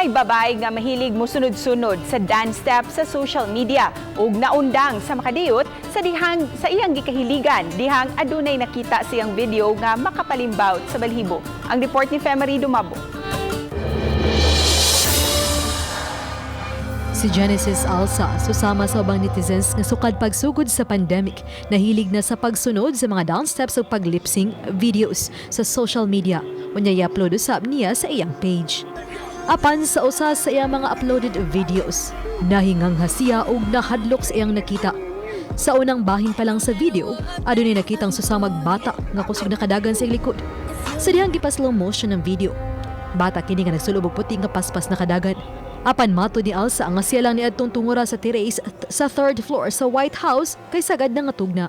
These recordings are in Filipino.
Dunay babay nga mahilig musunod-sunod sa dance step sa social media ug naundang sa makadiyot sa iyang gikahiligan dihang adunay nakita siyang video nga makapalimbaut sa balhibo. Ang report ni Femery Dumabo. Si Genesis Alsa susama sa ubang netizens nga sukad pagsugod sa pandemic, nahilig na sa pagsunod sa mga dance steps ug pag-lip-sync videos sa social media. Unya i-upload usab niya sa iyang page. Apan sa usa sa iyang mga uploaded videos, nahinganghas siya ug nahadlok sa iyang nakita. Sa unang bahin pa lang sa video, adunay nakitang susamag bata nga kusog nakadagan sa likod. Sa dihang gipa-slow motion ng video, bata kini nga nagsulob og puti nga paspas na kadagan. Apan mato ni Alsa nga siya lang niadtong tungura sa terrace sa 3rd floor sa White House kay sagad na nga tugna.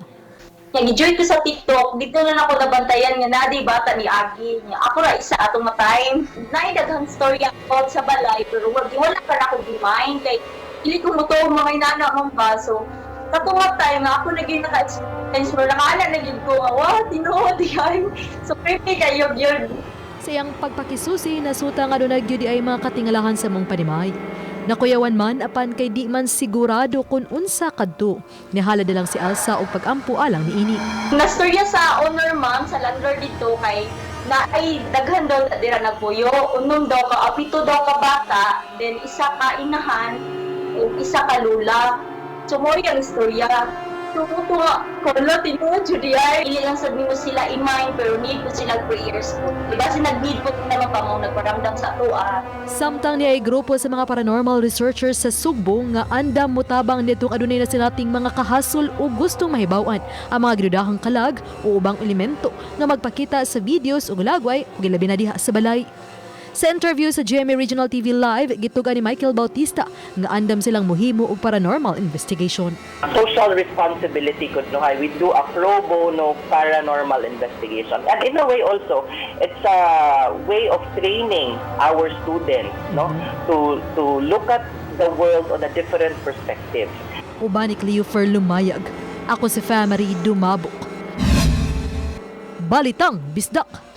Nag-enjoy ko sa TikTok, dito na ako nabantayan nga nadi bata ni Aki. Ako ra isa atong matime. Naidaghang story ako sa balay pero wala ka na ako di-mind kay dili ko mo to mga inana mong baso. Katong time nga ako naging naka-experience mo nakaala na gyud ko nga wow tinuod yan. So pretty kayo gyud. Sa iyang pagpakisusi, nasuta nga doon nagyudi ay mga katingalahan sa mong panimay. Nakuyawan man apan kay di man sigurado kung unsa kadto. Nihala lang si Alsa og pag-ampo alang niini. Nastorya sa owner ma'am sa landlord dito kay na ay daghan daw dira nagpuyo, unom daw ka apito daw ka bata, then isa ka inahan ug isa ka lula. So mo yung istorya. Tumuto nga, kala tinuod jud ay ili lang sad nimo sila i-mind pero need ko sila prayers po. Diba nag-need po naman pa mo nagparamdam sa tuwa. Samtang niya ay grupo sa mga paranormal researchers sa Sugbo nga andam mutabang nitong adunay na sinating mga kahasol o gustong mahibaw-an ang mga ginudahang kalag o ubang elemento nga magpakita sa videos o lagway o gilabi na diha sa balay. Sa interview sa GMA Regional TV Live, gitugan ni Michael Bautista nga andam silang muhimo og paranormal investigation. Social responsibility could know we do a pro bono paranormal investigation, and in a way also it's a way of training our students to look at the world on a different perspective. Uban ni Cleofer Lumayag, ako si Femery Dumabo. Balitang Bisdak.